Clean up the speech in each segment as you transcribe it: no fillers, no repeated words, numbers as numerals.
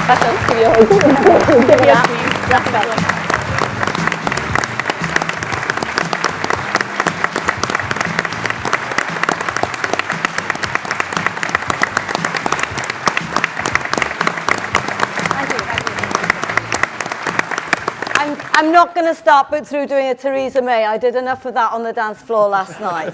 I'm not going to start through doing a Theresa May. I did enough of that on the dance floor last night.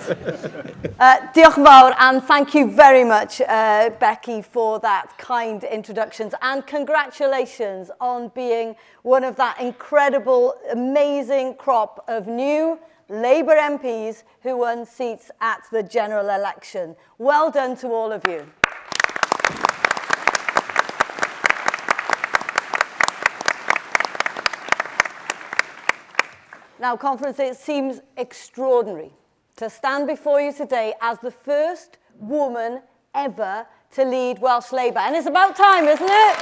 Diolch yn fawr, and thank you very much, Becky, for that kind introductions. And congratulations on being one of that incredible, amazing crop of new Labour MPs who won seats at the general election. Well done to all of you. Now, conference, it seems extraordinary to stand before you today as the first woman ever to lead Welsh Labour. And it's about time, isn't it?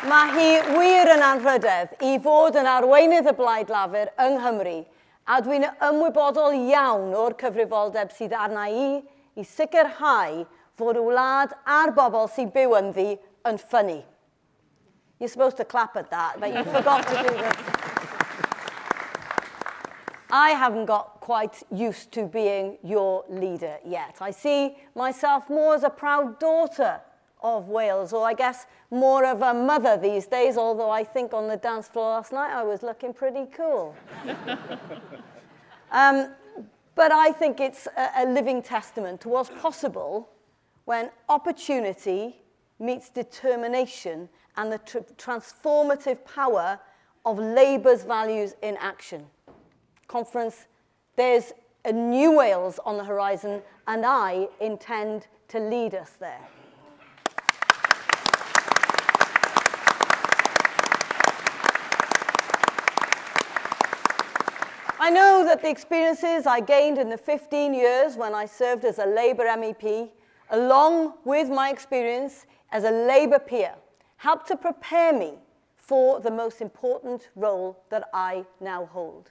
Mae hi wir yn anrhydedd I fod yn arweinydd y Blaid Llafur yng Nghymru, a dwi'n ymwybodol iawn o'r cyfrifoldeb sydd arna I sicrhau fod y wlad a'r bobl sy'n byw ynddi yn ffynnu. You're supposed to clap at that, but you forgot to do that. I haven't got quite used to being your leader yet. I see myself more as a proud daughter of Wales, or I guess more of a mother these days, although I think on the dance floor last night I was looking pretty cool. But I think it's a living testament to what's possible when opportunity meets determination and the transformative power of Labour's values in action. Conference, there's a new Wales on the horizon, and I intend to lead us there. I know that the experiences I gained in the 15 years when I served as a Labour MEP, along with my experience as a Labour peer, helped to prepare me for the most important role that I now hold.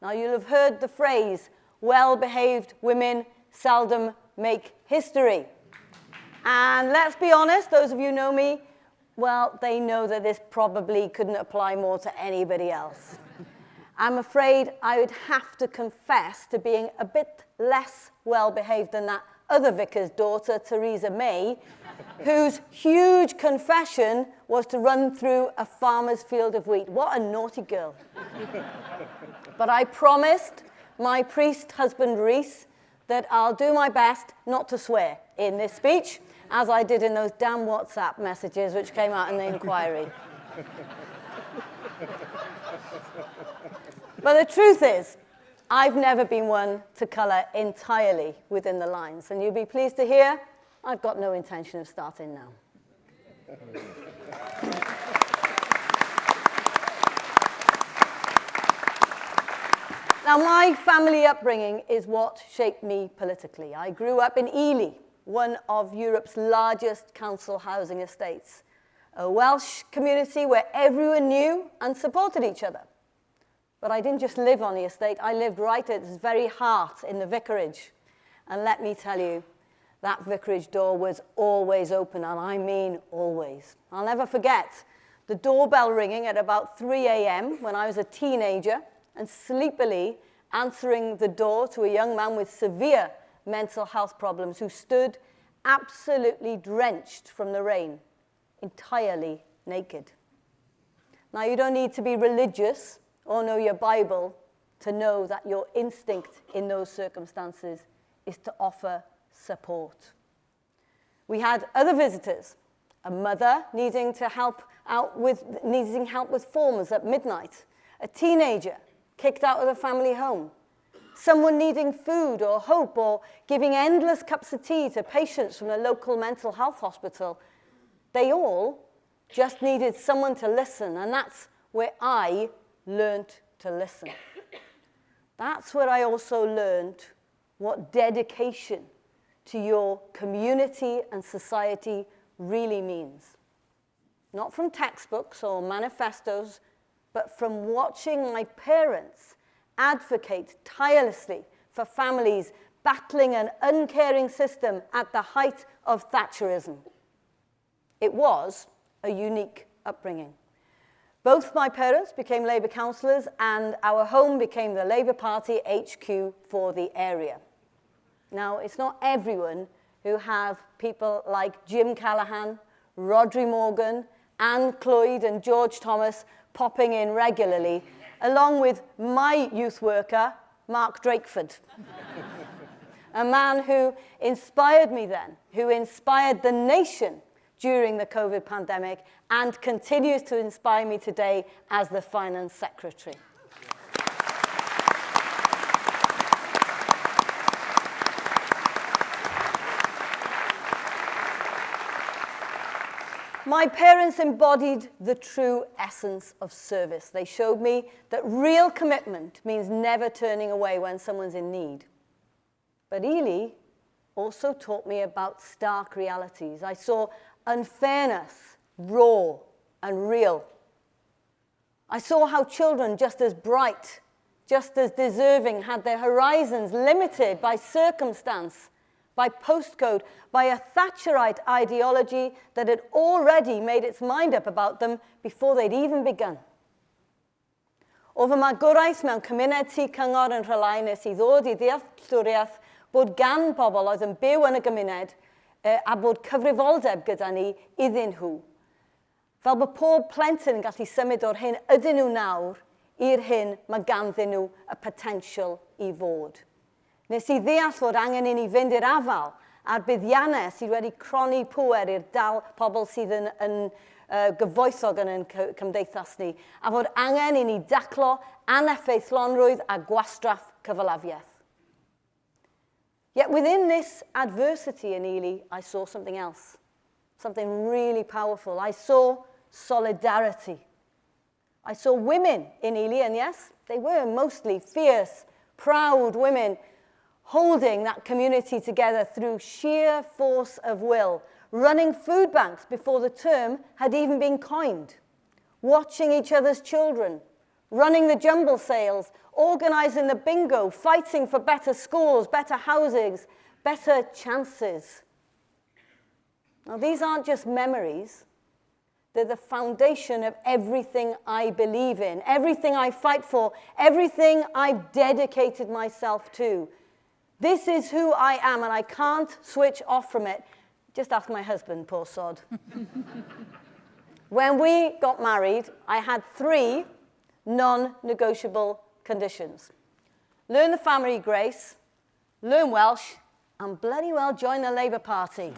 Now, you'll have heard the phrase, well-behaved women seldom make history. And let's be honest, those of you who know me, well, they know that this probably couldn't apply more to anybody else. I'm afraid I would have to confess to being a bit less well-behaved than that other vicar's daughter, Theresa May, whose huge confession was to run through a farmer's field of wheat. What a naughty girl. But I promised my priest husband, Reese, that I'll do my best not to swear in this speech, as I did in those damn WhatsApp messages which came out in the inquiry. But the truth is, I've never been one to colour entirely within the lines, and you'll be pleased to hear I've got no intention of starting now. Now, my family upbringing is what shaped me politically. I grew up in Ely, one of Europe's largest council housing estates, a Welsh community where everyone knew and supported each other. But I didn't just live on the estate, I lived right at its very heart in the vicarage. And let me tell you, that vicarage door was always open, and I mean always. I'll never forget the doorbell ringing at about 3 a.m. when I was a teenager, and sleepily answering the door to a young man with severe mental health problems who stood absolutely drenched from the rain, entirely naked. Now, you don't need to be religious or know your Bible to know that your instinct in those circumstances is to offer support. We had other visitors, a mother needing help with forms at midnight, a teenager kicked out of the family home, someone needing food or hope or giving endless cups of tea to patients from the local mental health hospital. They all just needed someone to listen, and that's where I learned to listen. That's where I also learned what dedication to your community and society really means. Not from textbooks or manifestos, but from watching my parents advocate tirelessly for families battling an uncaring system at the height of Thatcherism. It was a unique upbringing. Both my parents became Labour councillors, and our home became the Labour Party HQ for the area. Now, it's not everyone who have people like Jim Callaghan, Rhodri Morgan, Anne Clwyd and George Thomas popping in regularly, along with my youth worker, Mark Drakeford. A man who inspired me then, who inspired the nation during the COVID pandemic, and continues to inspire me today as the Finance Secretary. My parents embodied the true essence of service. They showed me that real commitment means never turning away when someone's in need. But Ely also taught me about stark realities. I saw unfairness, raw and real. I saw how children just as bright, just as deserving, had their horizons limited by circumstance, by postcode, by a Thatcherite ideology that had already made its mind up about them before they'd even begun. O fy magwraeth mewn cymuned tŷ cyngor yn Rhylai nes I ddod I ddealltwriaeth bod gan bobl oedd yn byw yn y gymuned a bod cyfrifoldeb gyda ni iddyn nhw. Fel bod pob plentyn yn gallu symud o'r hyn ydyn nhw nawr i'r hyn mae ganddyn nhw y potensial I fod. Nes I ddeall fod angen I ni fynd i'r afal a'r buddiannau sydd wedi croni pŵer i'r pobl sydd yn gyfoethog yn cymdeithas ni, a fod angen I ni daclo aneffeithlonrwydd a gwastraff cyfalafiaeth. Yet within this adversity in Ely, I saw something else, something really powerful. I saw solidarity. I saw women in Ely, and yes, they were mostly fierce, proud women holding that community together through sheer force of will, running food banks before the term had even been coined, watching each other's children, running the jumble sales, organising the bingo, fighting for better schools, better housings, better chances. Now, these aren't just memories. They're the foundation of everything I believe in, everything I fight for, everything I've dedicated myself to. This is who I am, and I can't switch off from it. Just ask my husband, poor sod. When we got married, I had 3 non-negotiable conditions. Learn the family grace, learn Welsh, and bloody well join the Labour Party.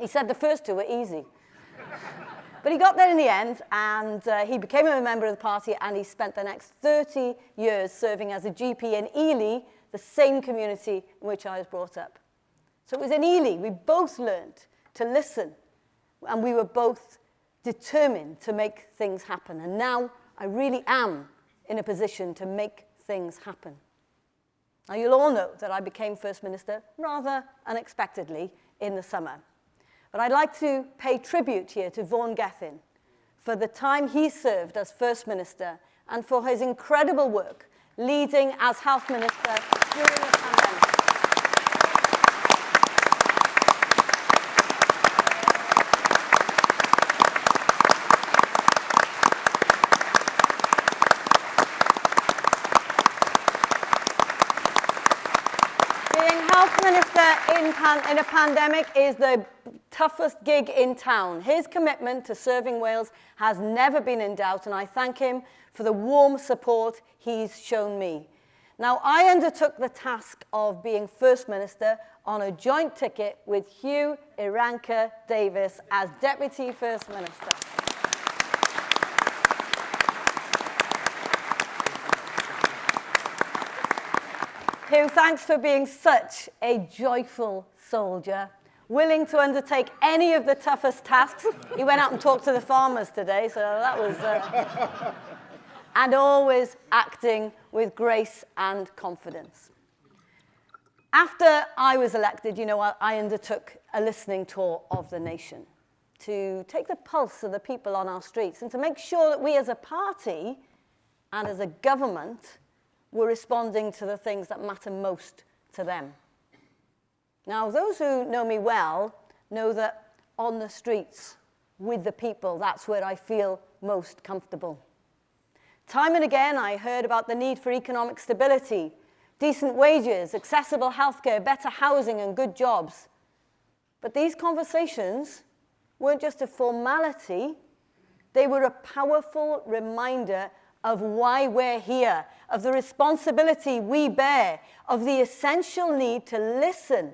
He said the first 2 were easy. But he got there in the end, and he became a member of the party, and he spent the next 30 years serving as a GP in Ely, the same community in which I was brought up. So it was in Ely we both learned to listen, and we were both determined to make things happen. And now I really am in a position to make things happen. Now, you'll all know that I became First Minister rather unexpectedly in the summer. But I'd like to pay tribute here to Vaughan Gethin for the time he served as First Minister and for his incredible work leading as Health Minister during the pandemic. Minister in a pandemic is the toughest gig in town. His commitment to serving Wales has never been in doubt, and I thank him for the warm support he's shown me. Now, I undertook the task of being First Minister on a joint ticket with Hugh Iranca Davis as Deputy First Minister. Hugh, thanks for being such a joyful soldier, willing to undertake any of the toughest tasks. He went out and talked to the farmers today, so that was... and always acting with grace and confidence. After I was elected, I undertook a listening tour of the nation to take the pulse of the people on our streets and to make sure that we as a party and as a government were responding to the things that matter most to them. Now, those who know me well know that on the streets, with the people, that's where I feel most comfortable. Time and again, I heard about the need for economic stability, decent wages, accessible healthcare, better housing, and good jobs. But these conversations weren't just a formality, they were a powerful reminder of why we're here, of the responsibility we bear, of the essential need to listen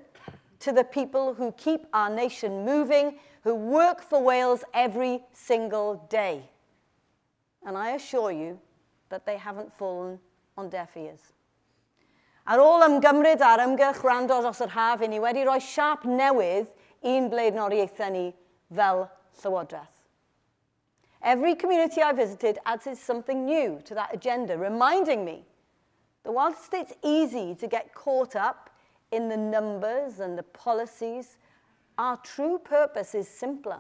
to the people who keep our nation moving, who work for Wales every single day. And I assure you that they haven't fallen on deaf ears. Ar ôl ymgymryd ar ymgyrch wrando dros yr haf, ni wedi rhoi siap newydd i'n blaenoriaethau ni fel Llywodraeth. Every community I visited added something new to that agenda, reminding me that whilst it's easy to get caught up in the numbers and the policies, our true purpose is simpler.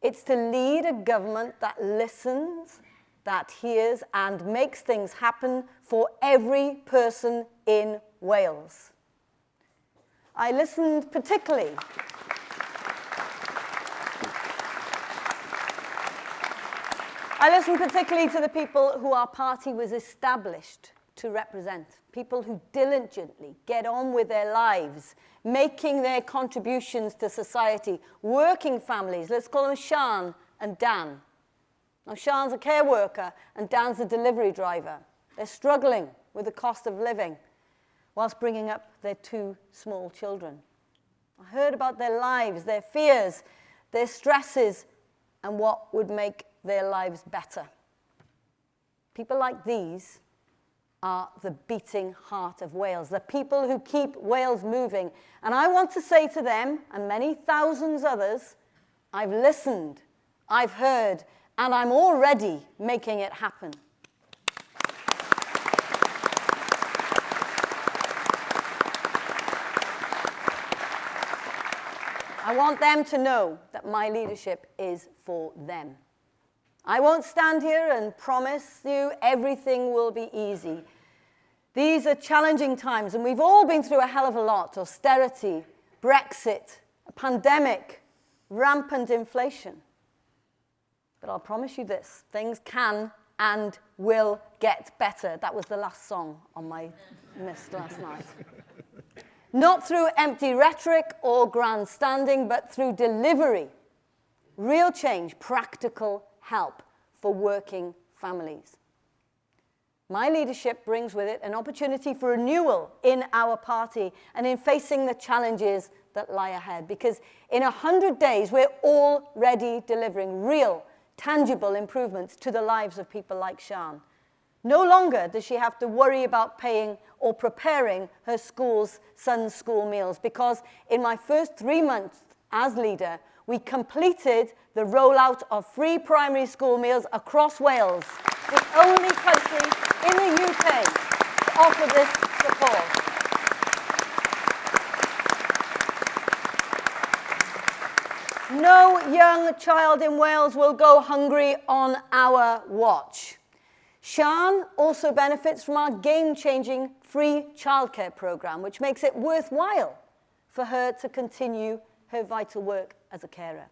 It's to lead a government that listens, that hears, and makes things happen for every person in Wales. I listened particularly to the people who our party was established to represent, people who diligently get on with their lives, making their contributions to society, working families. Let's call them Sian and Dan. Now, Sian's a care worker and Dan's a delivery driver. They're struggling with the cost of living whilst bringing up their 2 small children. I heard about their lives, their fears, their stresses, and what would make their lives better. People like these are the beating heart of Wales, the people who keep Wales moving. And I want to say to them, and many thousands others, I've listened, I've heard, and I'm already making it happen. I want them to know that my leadership is for them. I won't stand here and promise you everything will be easy. These are challenging times, and we've all been through a hell of a lot. Austerity, Brexit, a pandemic, rampant inflation. But I'll promise you this, things can and will get better. That was the last song on my list last night. Not through empty rhetoric or grandstanding, but through delivery, real change, practical help for working families. My leadership brings with it an opportunity for renewal in our party and in facing the challenges that lie ahead. Because in 100 days, we're already delivering real, tangible improvements to the lives of people like Sian. No longer does she have to worry about paying or preparing her son's school meals, because in my first 3 months as leader, we completed the rollout of free primary school meals across Wales, the only country in the UK to offer this support. No young child in Wales will go hungry on our watch. Sian also benefits from our game-changing free childcare programme, which makes it worthwhile for her to continue her vital work as a carer.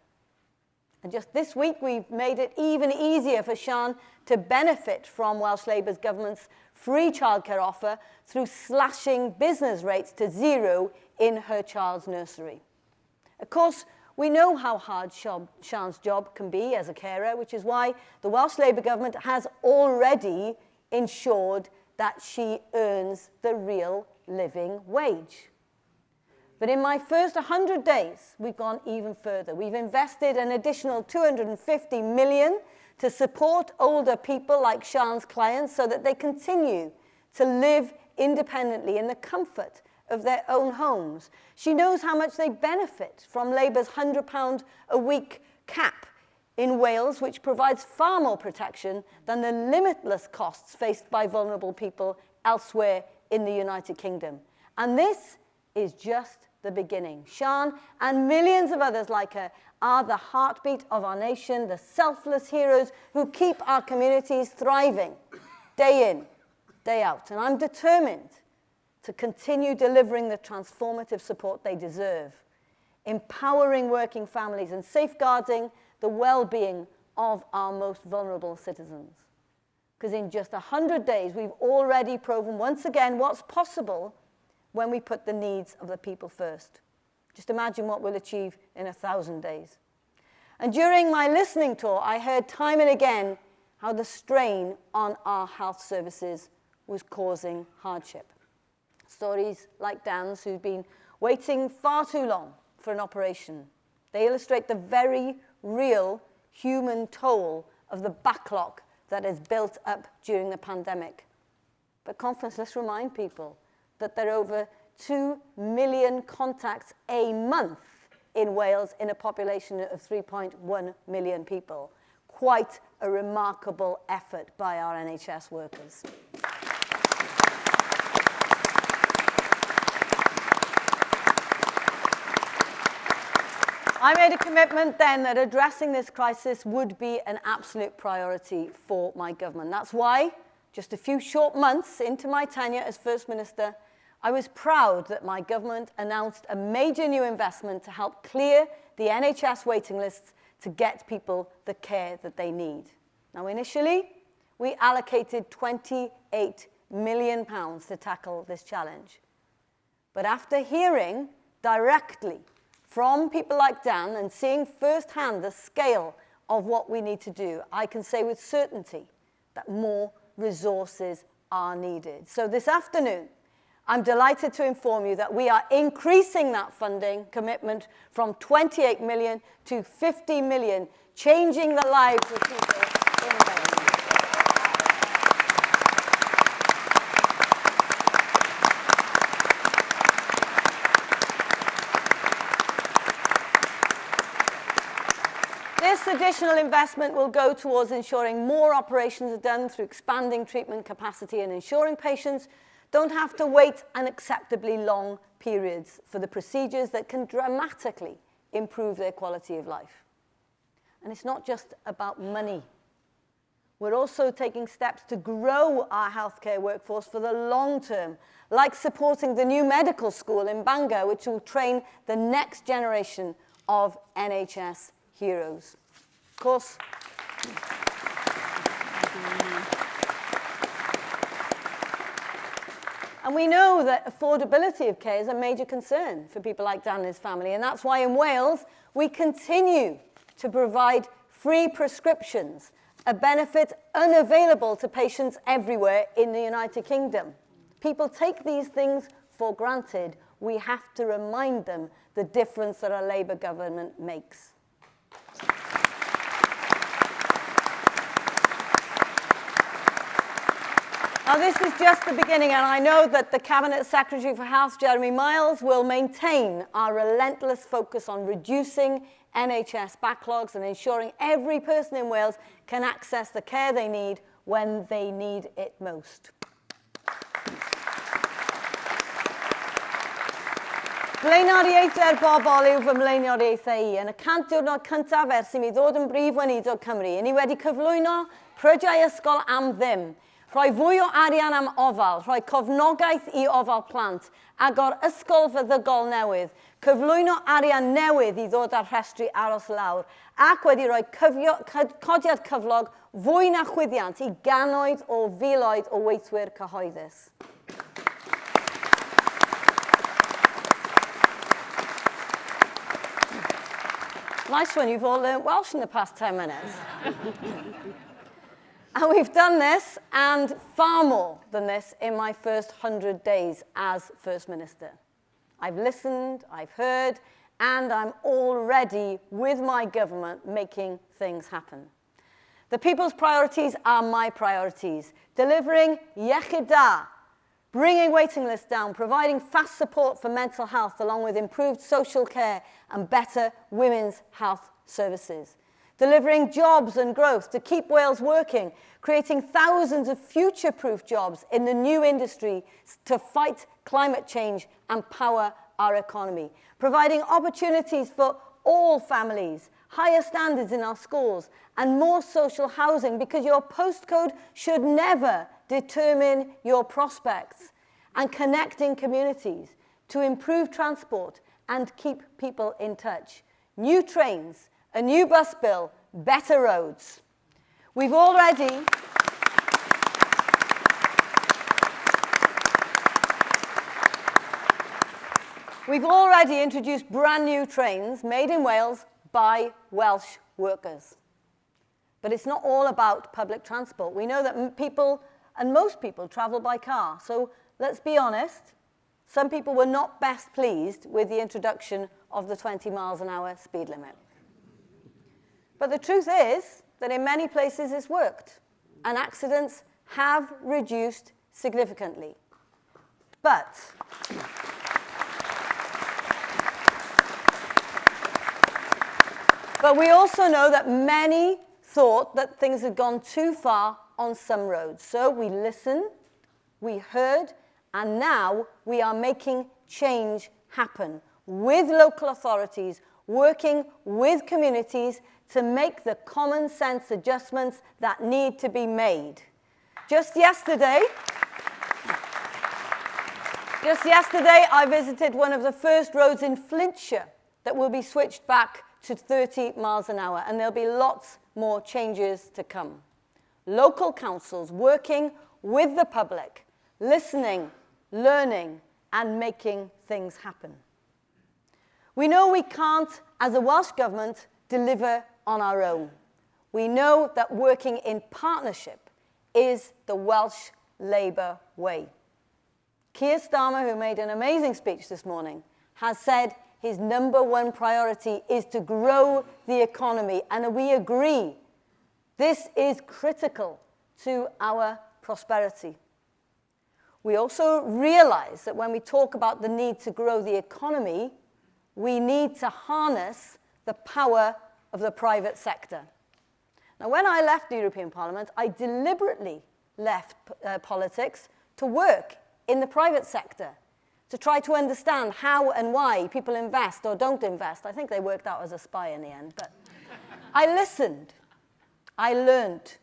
And just this week, we've made it even easier for Sian to benefit from Welsh Labour's government's free childcare offer through slashing business rates to 0 in her child's nursery. Of course, we know how hard Sian's job can be as a carer, which is why the Welsh Labour government has already ensured that she earns the real living wage. But in my first 100 days, we've gone even further. We've invested an additional 250 million to support older people like Sian's clients so that they continue to live independently in the comfort of their own homes. She knows how much they benefit from Labour's £100 a week cap in Wales, which provides far more protection than the limitless costs faced by vulnerable people elsewhere in the United Kingdom. And this is just the beginning. Sian and millions of others like her are the heartbeat of our nation, the selfless heroes who keep our communities thriving day in day out. And I'm determined to continue delivering the transformative support they deserve, empowering working families and safeguarding the well-being of our most vulnerable citizens. Because in just 100 days, we've already proven once again what's possible when we put the needs of the people first. Just imagine what we'll achieve in 1,000 days. And during my listening tour, I heard time and again how the strain on our health services was causing hardship. Stories like Dan's, who've been waiting far too long for an operation. They illustrate the very real human toll of the backlog that is built up during the pandemic. But conference, let's remind people that there are over 2 million contacts a month in Wales in a population of 3.1 million people. Quite a remarkable effort by our NHS workers. I made a commitment then that addressing this crisis would be an absolute priority for my government. That's why, just a few short months into my tenure as First Minister, I was proud that my government announced a major new investment to help clear the NHS waiting lists to get people the care that they need. Now, initially, we allocated £28 million to tackle this challenge. But after hearing directly from people like Dan and seeing firsthand the scale of what we need to do, I can say with certainty that more resources are needed. So this afternoon, I'm delighted to inform you that we are increasing that funding commitment from 28 million to 50 million, changing the lives of people in Wales. This additional investment will go towards ensuring more operations are done through expanding treatment capacity and ensuring patients don't have to wait unacceptably long periods for the procedures that can dramatically improve their quality of life. And it's not just about money. We're also taking steps to grow our healthcare workforce for the long term, like supporting the new medical school in Bangor, which will train the next generation of NHS heroes. Of course, and we know that affordability of care is a major concern for people like Dan and his family, and that's why in Wales we continue to provide free prescriptions, a benefit unavailable to patients everywhere in the United Kingdom. People take these things for granted. We have to remind them the difference that a Labour government makes. Now, this is just the beginning, and I know that the Cabinet Secretary for Health, Jeremy Miles, will maintain our relentless focus on reducing NHS backlogs and ensuring every person in Wales can access the care they need when they need it most. Blaenoriaethau'r bobl yw fy mlaenoriaethau I, yn y cant diwrnod cyntaf ers I mi ddod yn brif weinidog Cymru, I ni wedi cyflwyno prydiau ysgol am ddim, rhoi fwy o arian am ofal, rhoi cofnogaeth I ofal plant, agor ysgol feddygol newydd, cyflwyno arian newydd I ddod â'r rhestru aros lawr, ac wedi rhoi codiad cyflog fwy na chwyddiant I gannoedd o filoedd o weithwyr cyhoeddus. Nice one, you've all learnt Welsh in the past 10 minutes. And we've done this, and far more than this, in my first 100 days as First Minister. I've listened, I've heard, and I'm already, with my government, making things happen. The people's priorities are my priorities. Delivering iechyd da, bringing waiting lists down, providing fast support for mental health, along with improved social care and better women's health services. Delivering jobs and growth to keep Wales working, creating thousands of future-proof jobs in the new industry to fight climate change and power our economy. Providing opportunities for all families, higher standards in our schools, and more social housing, because your postcode should never determine your prospects, and connecting communities to improve transport and keep people in touch. New trains, a new bus bill, better roads. We've already introduced brand new trains made in Wales by Welsh workers. But it's not all about public transport. We know that most people travel by car. So let's be honest, some people were not best pleased with the introduction of the 20 miles an hour speed limit. But the truth is that in many places it's worked, and accidents have reduced significantly. But we also know that many thought that things had gone too far on some roads. So we listened, we heard, and now we are making change happen with local authorities, working with communities to make the common sense adjustments that need to be made. Just yesterday, I visited one of the first roads in Flintshire that will be switched back to 30 miles an hour, and there'll be lots more changes to come. Local councils working with the public, listening, learning, and making things happen. We know we can't, as a Welsh government, deliver on our own. We know that working in partnership is the Welsh Labour way. Keir Starmer, who made an amazing speech this morning, has said his #1 priority is to grow the economy, and we agree. This is critical to our prosperity. We also realize that when we talk about the need to grow the economy, we need to harness the power of the private sector. Now, when I left the European Parliament, I deliberately left politics to work in the private sector, to try to understand how and why people invest or don't invest. I think they worked out as a spy in the end, but I listened, I learned,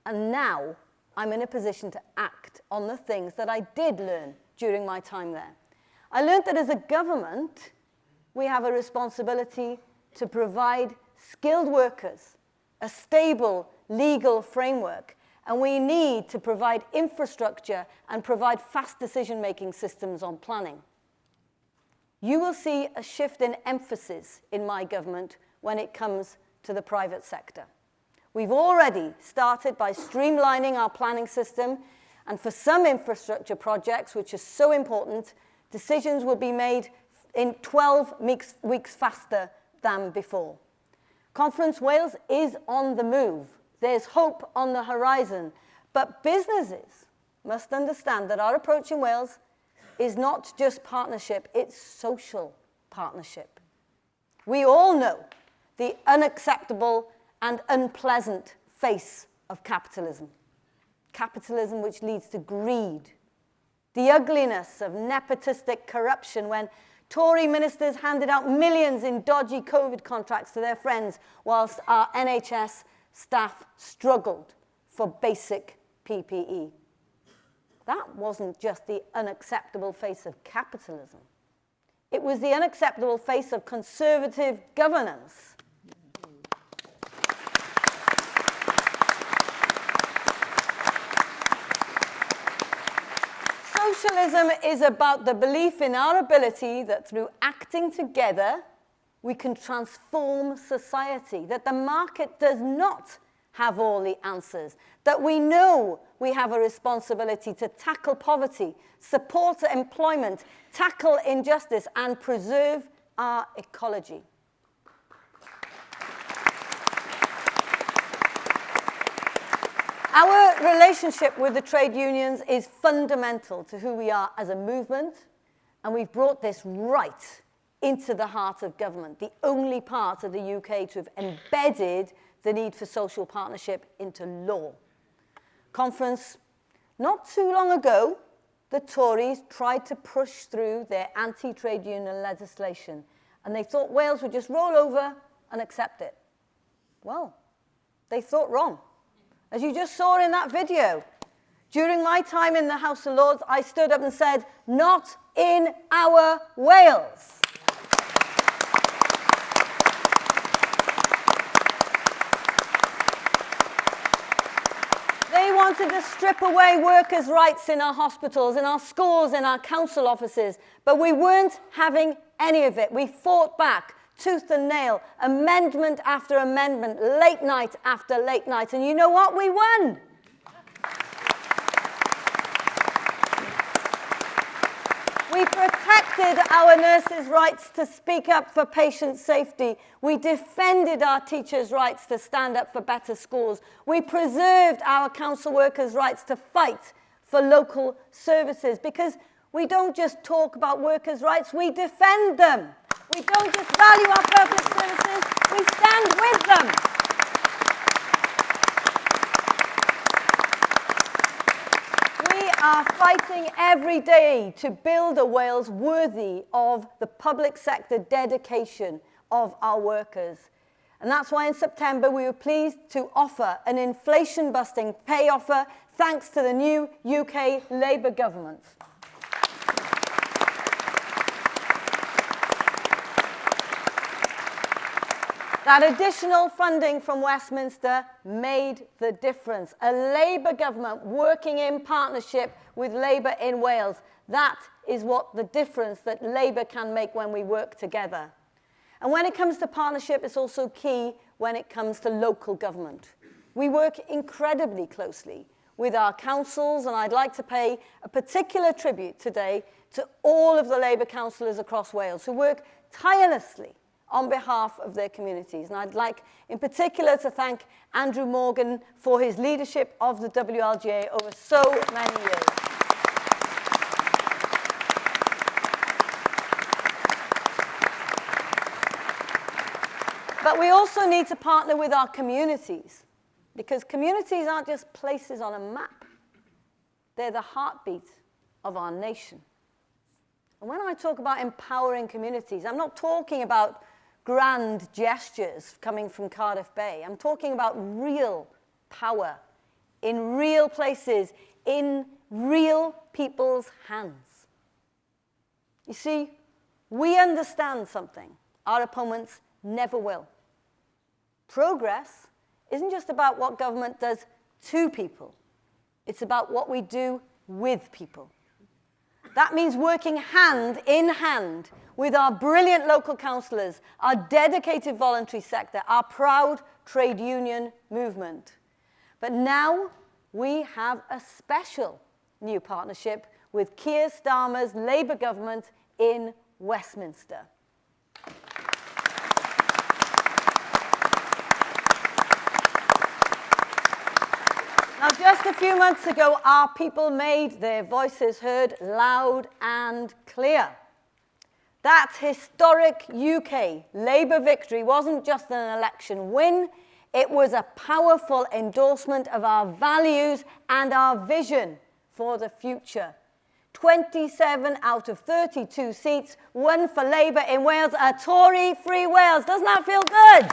and now I'm in a position to act on the things that I did learn during my time there. I learned that as a government, we have a responsibility to provide skilled workers, a stable legal framework, and we need to provide infrastructure and provide fast decision-making systems on planning. You will see a shift in emphasis in my government when it comes to the private sector. We've already started by streamlining our planning system, and for some infrastructure projects, which are so important, decisions will be made in 12 weeks faster than before. Conference Wales is on the move. There's hope on the horizon, but businesses must understand that our approach in Wales is not just partnership, it's social partnership. We all know the unacceptable and unpleasant face of capitalism. Capitalism which leads to greed. The ugliness of nepotistic corruption when Tory ministers handed out millions in dodgy COVID contracts to their friends whilst our NHS staff struggled for basic PPE. That wasn't just the unacceptable face of capitalism. It was the unacceptable face of conservative governance. Socialism is about the belief in our ability that through acting together, we can transform society, that the market does not have all the answers, that we know we have a responsibility to tackle poverty, support employment, tackle injustice, and preserve our ecology. Our relationship with the trade unions is fundamental to who we are as a movement, and we've brought this right into the heart of government, the only part of the UK to have embedded the need for social partnership into law. Conference, not too long ago, the Tories tried to push through their anti-trade union legislation, and they thought Wales would just roll over and accept it. Well, they thought wrong. As you just saw in that video, During my time in the House of Lords, I stood up and said, "Not in our Wales." They wanted to strip away workers' rights in our hospitals, in our schools, in our council offices, but we weren't having any of it. We fought back, tooth and nail, amendment after amendment, late night after late night, and you know what? We won. We protected our nurses' rights to speak up for patient safety. We defended our teachers' rights to stand up for better schools. We preserved our council workers' rights to fight for local services, because we don't just talk about workers' rights, we defend them. We don't just value our public services, we stand with them. We are fighting every day to build a Wales worthy of the public sector dedication of our workers. And that's why in September we were pleased to offer an inflation-busting pay offer thanks to the new UK Labour government. That additional funding from Westminster made the difference. A Labour government working in partnership with Labour in Wales. That is what the difference that Labour can make when we work together. And when it comes to partnership, it's also key when it comes to local government. We work incredibly closely with our councils, and I'd like to pay a particular tribute today to all of the Labour councillors across Wales who work tirelessly on behalf of their communities. And I'd like in particular to thank Andrew Morgan for his leadership of the WLGA over so many years. But we also need to partner with our communities, because communities aren't just places on a map. They're the heartbeat of our nation. And when I talk about empowering communities, I'm not talking about grand gestures coming from Cardiff Bay. I'm talking about real power in real places, in real people's hands. You see, we understand something our opponents never will. Progress isn't just about what government does to people. It's about what we do with people. That means working hand in hand with our brilliant local councillors, our dedicated voluntary sector, our proud trade union movement. But now we have a special new partnership with Keir Starmer's Labour government in Westminster. Now, just a few months ago, our people made their voices heard loud and clear. That historic UK Labour victory wasn't just an election win, it was a powerful endorsement of our values and our vision for the future. 27 out of 32 seats won for Labour in Wales, a Tory-free Wales. Doesn't that feel good?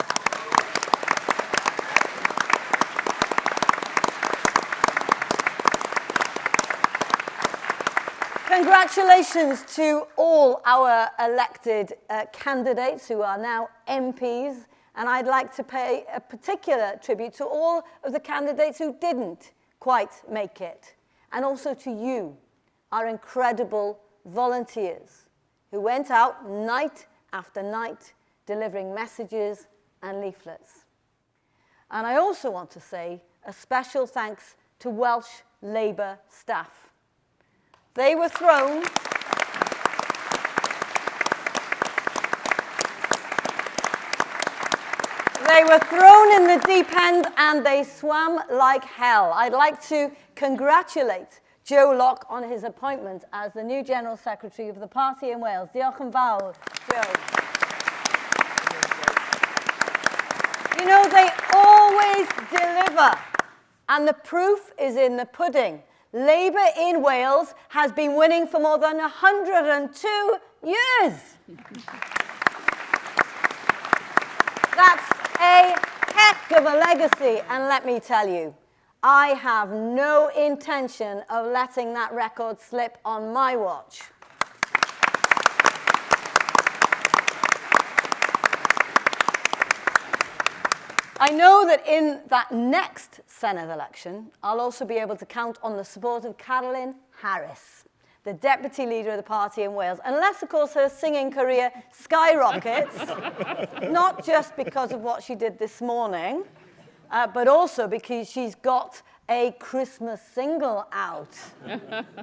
Congratulations to all our elected candidates who are now MPs, and I'd like to pay a particular tribute to all of the candidates who didn't quite make it, and also to you, our incredible volunteers who went out night after night delivering messages and leaflets. And I also want to say a special thanks to Welsh Labour staff. They were thrown in the deep end and they swam like hell. I'd like to congratulate Joe Locke on his appointment as the new General Secretary of the party in Wales. Diolch yn fawr, Joe. You know, they always deliver, and the proof is in the pudding. Labour in Wales has been winning for more than 102 years. That's a heck of a legacy, and let me tell you, I have no intention of letting that record slip on my watch. I know that in that next Senedd election, I'll also be able to count on the support of Caroline Harris, the deputy leader of the party in Wales, unless, of course, her singing career skyrockets, not just because of what she did this morning, but also because she's got a Christmas single out.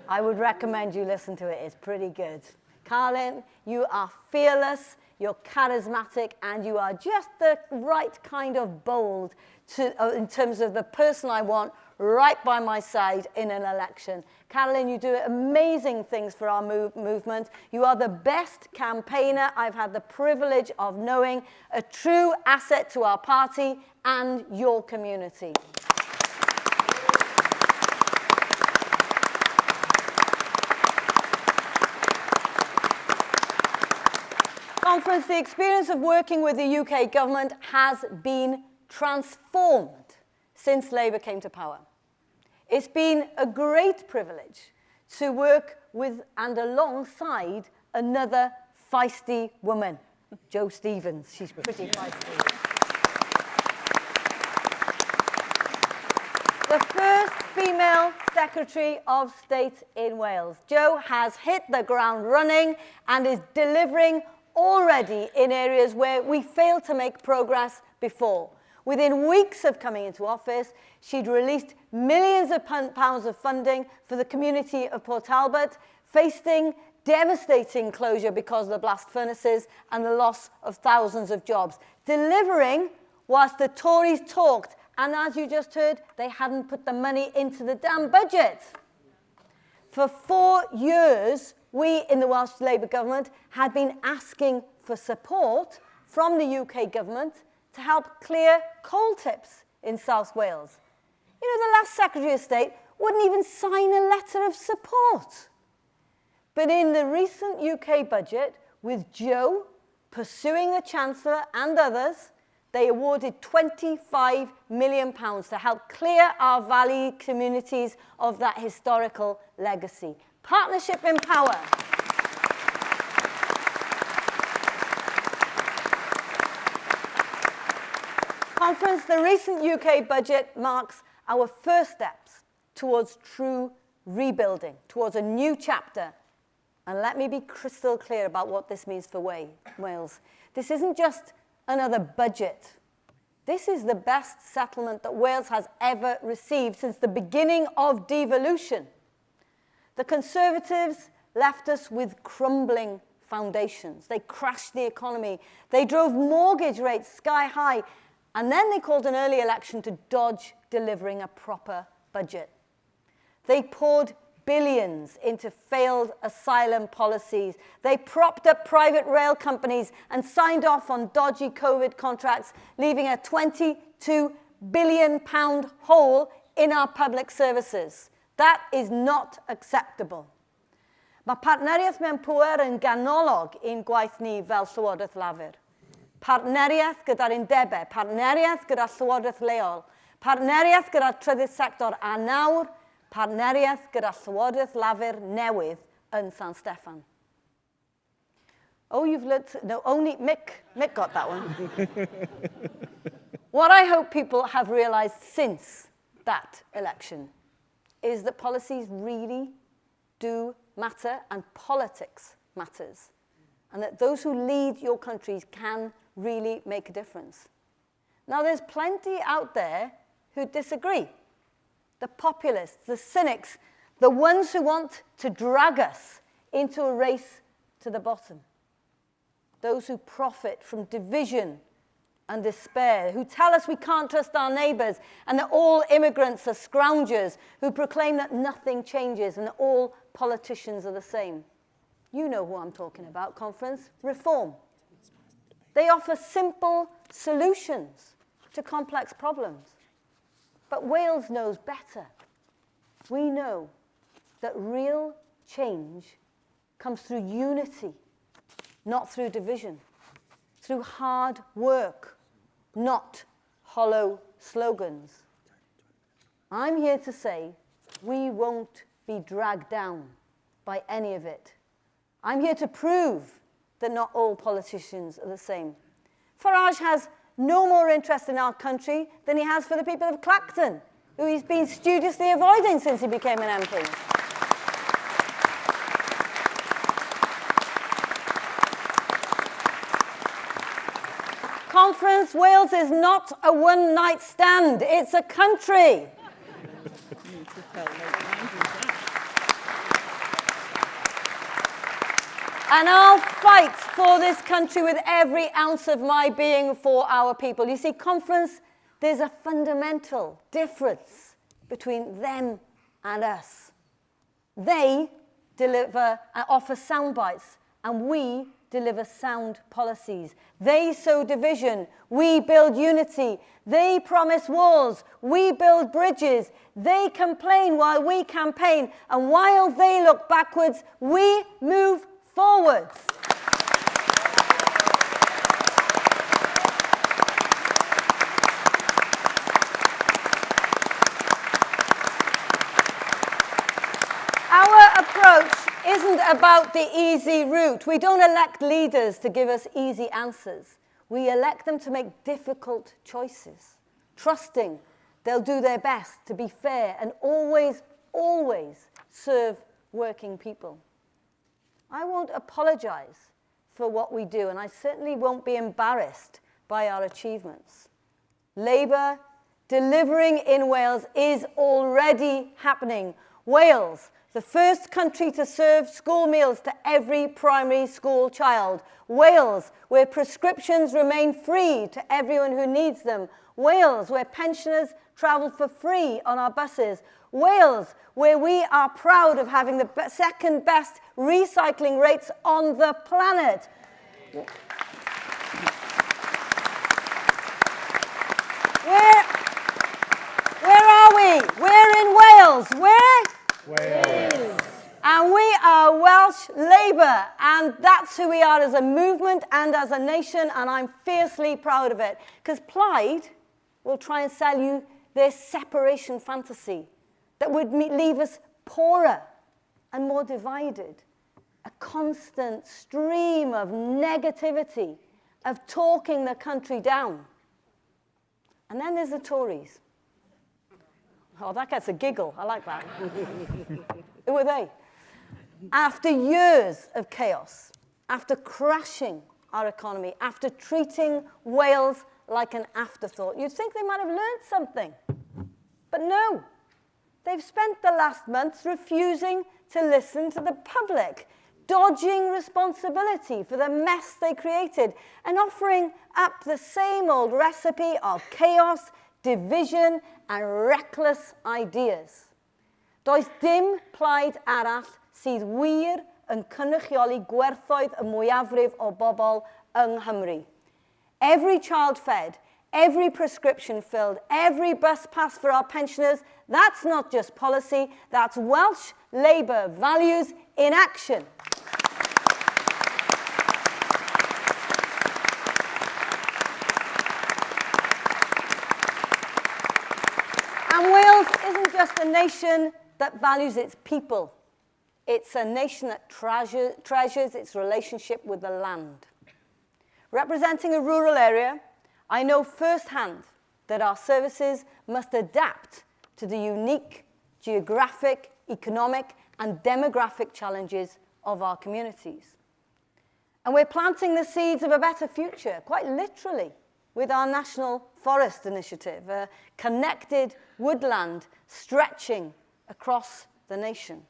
I would recommend you listen to it. It's pretty good. Caroline, you are fearless, you're charismatic, and you are just the right kind of bold in terms of the person I want right by my side in an election. Caroline, you do amazing things for our movement. You are the best campaigner I've had the privilege of knowing, a true asset to our party and your community. Conference, the experience of working with the UK government has been transformed since Labour came to power. It's been a great privilege to work with and alongside another feisty woman, Jo Stevens. She's pretty feisty. The first female Secretary of State in Wales. Jo has hit the ground running and is delivering already in areas where we failed to make progress before. Within weeks of coming into office, she'd released millions of pounds of funding for the community of Port Talbot, facing devastating closure because of the blast furnaces and the loss of thousands of jobs. Delivering whilst the Tories talked, and as you just heard, they hadn't put the money into the damn budget. For 4 years, we in the Welsh Labour government had been asking for support from the UK government to help clear coal tips in South Wales. You know, the last Secretary of State wouldn't even sign a letter of support. But in the recent UK budget, with Jo pursuing the Chancellor and others, they awarded £25 million to help clear our valley communities of that historical legacy. Partnership in power. Conference, the recent UK budget marks our first steps towards true rebuilding, towards a new chapter. And let me be crystal clear about what this means for Wales. This isn't just another budget. This is the best settlement that Wales has ever received since the beginning of devolution. The Conservatives left us with crumbling foundations. They crashed the economy. They drove mortgage rates sky high. And then they called an early election to dodge delivering a proper budget. They poured billions into failed asylum policies. They propped up private rail companies and signed off on dodgy COVID contracts, leaving a £22 billion hole in our public services. That is not acceptable. Mae partneriaeth mewn pŵer yn ganolog i'n gwaith ni fel Llywodraeth Llafur. Partneriaeth gyda'r undebau, partneriaeth gyda'r Llywodraeth leol, partneriaeth gyda'r trydydd sector a nawr, partneriaeth gyda'r Llywodraeth Llafur newydd yn San Steffan. Oh, you've learned, no, only Mick got that one. What I hope people have realized since that election is that policies really do matter and politics matters, and that those who lead your countries can really make a difference. Now, there's plenty out there who disagree. The populists, the cynics, the ones who want to drag us into a race to the bottom. Those who profit from division and despair, who tell us we can't trust our neighbours and that all immigrants are scroungers, who proclaim that nothing changes and that all politicians are the same. You know who I'm talking about, Conference. Reform. They offer simple solutions to complex problems. But Wales knows better. We know that real change comes through unity, not through division, through hard work, not hollow slogans. I'm here to say we won't be dragged down by any of it. I'm here to prove that not all politicians are the same. Farage has no more interest in our country than he has for the people of Clacton, who he's been studiously avoiding since he became an MP. Conference, Wales is not a one-night stand, it's a country. And I'll fight for this country with every ounce of my being for our people. You see, Conference, there's a fundamental difference between them and us. They deliver and offer sound bites, and we deliver sound policies. They sow division, we build unity. They promise walls, we build bridges. They complain while we campaign, and while they look backwards, we move forwards. Our approach isn't about the easy route. We don't elect leaders to give us easy answers. We elect them to make difficult choices, trusting they'll do their best to be fair and always, always serve working people. I won't apologize for what we do, and I certainly won't be embarrassed by our achievements. Labour delivering in Wales is already happening. Wales, the first country to serve school meals to every primary school child. Wales, where prescriptions remain free to everyone who needs them. Wales, where pensioners travel for free on our buses. Wales, where we are proud of having the second best recycling rates on the planet. Where are we? We're in Wales. Where? Wales. And we are Welsh Labour, and that's who we are as a movement and as a nation, and I'm fiercely proud of it. Because Plaid will try and sell you their separation fantasy that would leave us poorer and more divided. A constant stream of negativity, of talking the country down. And then there's the Tories. Oh, that gets a giggle. I like that. Who are they? After years of chaos, after crashing our economy, after treating Wales like an afterthought, you'd think they might have learned something. But no. They've spent the last months refusing to listen to the public, dodging responsibility for the mess they created, and offering up the same old recipe of chaos, division, and reckless ideas. Does dim plaid arall sydd wir yn cynrychioli gwerthoedd y mwyafrif o bobl yng Nghymru. Every child fed, every prescription filled, every bus pass for our pensioners, that's not just policy, that's Welsh Labour values in action. And Wales isn't just a nation that values its people. It's a nation that treasures its relationship with the land. Representing a rural area, I know firsthand that our services must adapt to the unique geographic, economic, and demographic challenges of our communities. And we're planting the seeds of a better future, quite literally, with our National Forest Initiative, a connected woodland stretching across the nation.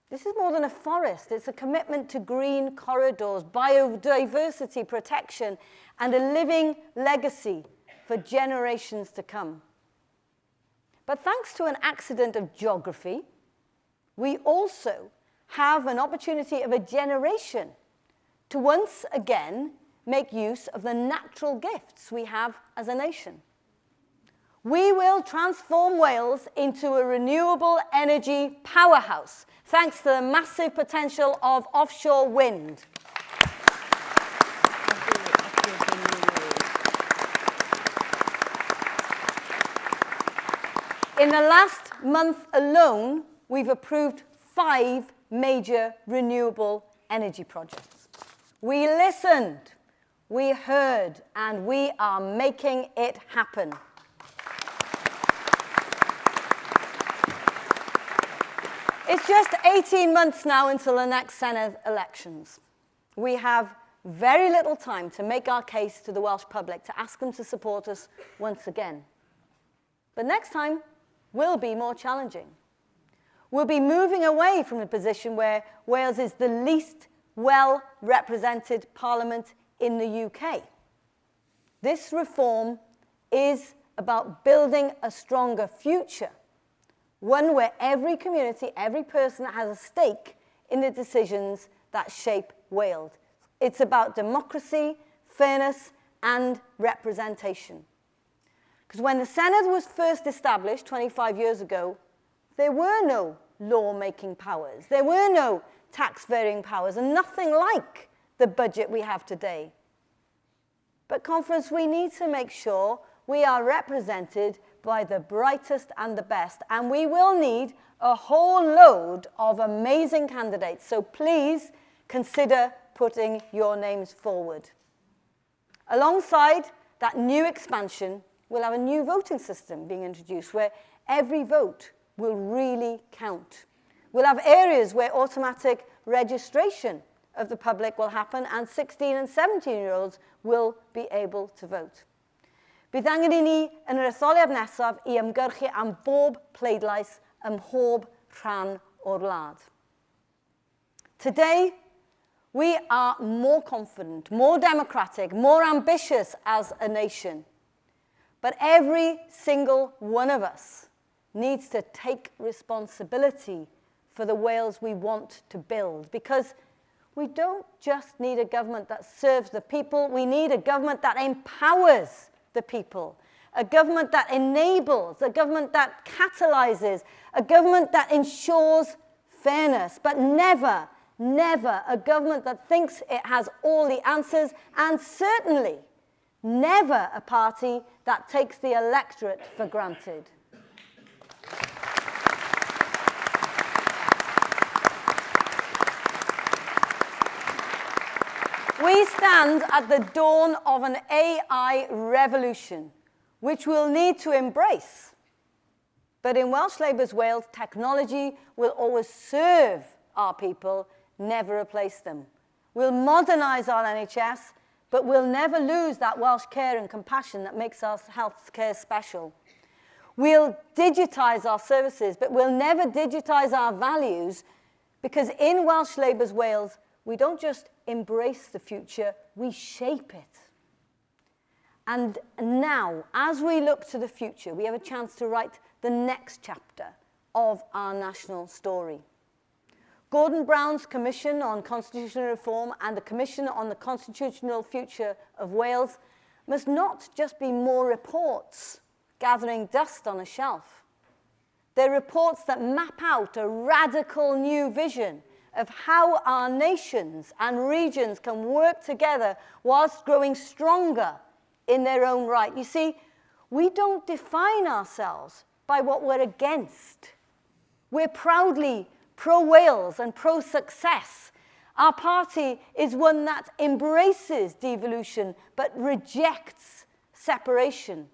This is more than a forest. It's a commitment to green corridors, biodiversity protection, and a living legacy for generations to come. But thanks to an accident of geography, we also have an opportunity of a generation to once again make use of the natural gifts we have as a nation. We will transform Wales into a renewable energy powerhouse, thanks to the massive potential of offshore wind. In the last month alone, we've approved 5 major renewable energy projects. We listened, we heard, and we are making it happen. It's just 18 months now until the next Senedd elections. We have very little time to make our case to the Welsh public, to ask them to support us once again. But next time will be more challenging. We'll be moving away from the position where Wales is the least well-represented parliament in the UK. This reform is about building a stronger future, one where every community, every person has a stake in the decisions that shape Wales. It's about democracy, fairness, and representation. Because when the Senedd was first established 25 years ago, there were no law-making powers. There were no tax-varying powers, and nothing like the budget we have today. But, Conference, we need to make sure we are represented by the brightest and the best, and we will need a whole load of amazing candidates. So please consider putting your names forward. Alongside that new expansion, we'll have a new voting system being introduced where every vote will really count. We'll have areas where automatic registration of the public will happen and 16 and 17-year-olds will be able to vote. Bydd angen I ni yn yr etholiad nesaf I ymgyrchu am bob pleidlais ym mhob rhan o'r wlad. Today, we are more confident, more democratic, more ambitious as a nation. But every single one of us needs to take responsibility for the Wales we want to build, because we don't just need a government that serves the people, we need a government that empowers the people, a government that enables, a government that catalyzes, a government that ensures fairness, but never, never a government that thinks it has all the answers, and certainly never a party that takes the electorate for granted. We stand at the dawn of an AI revolution, which we'll need to embrace. But in Welsh Labour's Wales, technology will always serve our people, never replace them. We'll modernise our NHS, but we'll never lose that Welsh care and compassion that makes our health care special. We'll digitise our services, but we'll never digitise our values, because in Welsh Labour's Wales, we don't just embrace the future, we shape it. And now, as we look to the future, we have a chance to write the next chapter of our national story. Gordon Brown's Commission on Constitutional Reform and the Commission on the Constitutional Future of Wales must not just be more reports gathering dust on a shelf. They're reports that map out a radical new vision of how our nations and regions can work together whilst growing stronger in their own right. You see, we don't define ourselves by what we're against. We're proudly pro-Wales and pro-success. Our party is one that embraces devolution but rejects separation.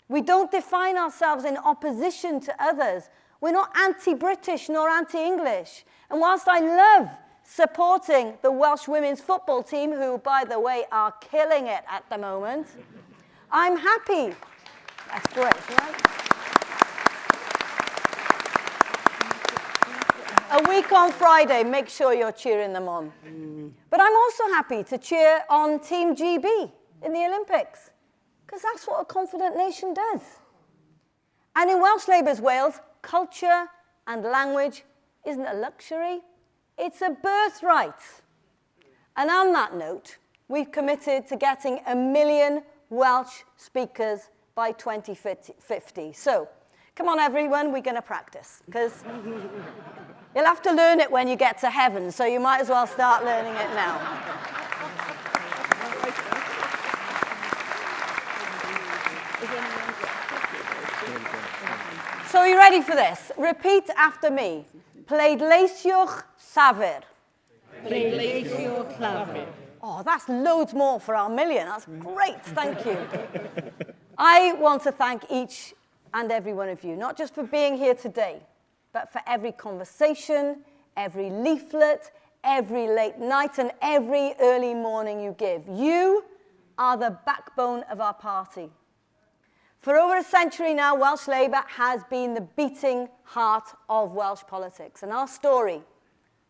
We don't define ourselves in opposition to others. We're not anti-British nor anti-English. And whilst I love supporting the Welsh women's football team, who, by the way, are killing it at the moment, I'm happy. That's great, right? A week on Friday, make sure you're cheering them on. But I'm also happy to cheer on Team GB in the Olympics, because that's what a confident nation does. And in Welsh Labour's Wales, culture and language isn't a luxury, it's a birthright. And on that note, we've committed to getting 1 million Welsh speakers by 2050. So, come on everyone, we're going to practice, because you'll have to learn it when you get to heaven, so you might as well start learning it now. So are you ready for this? Repeat after me. Pleidleisiwch Llafur. Pleidleisiwch Llafur. Oh, that's loads more for our million. That's great. Thank you. I want to thank each and every one of you, not just for being here today, but for every conversation, every leaflet, every late night, and every early morning you give. You are the backbone of our party. For over a century now, Welsh Labour has been the beating heart of Welsh politics. And our story,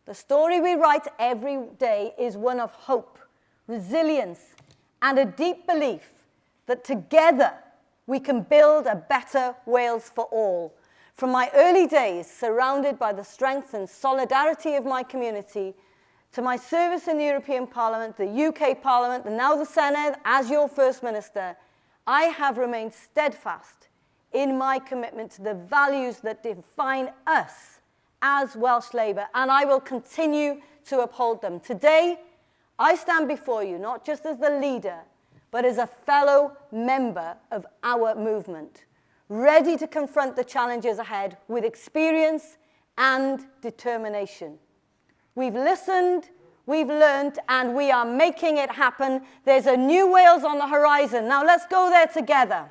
the story we write every day, is one of hope, resilience, and a deep belief that together we can build a better Wales for all. From my early days, surrounded by the strength and solidarity of my community, to my service in the European Parliament, the UK Parliament, and now the Senedd, as your First Minister, I have remained steadfast in my commitment to the values that define us as Welsh Labour, and I will continue to uphold them. Today, I stand before you not just as the leader, but as a fellow member of our movement, ready to confront the challenges ahead with experience and determination. We've listened, we've learned, and we are making it happen. There's a new Wales on the horizon. Now let's go there together.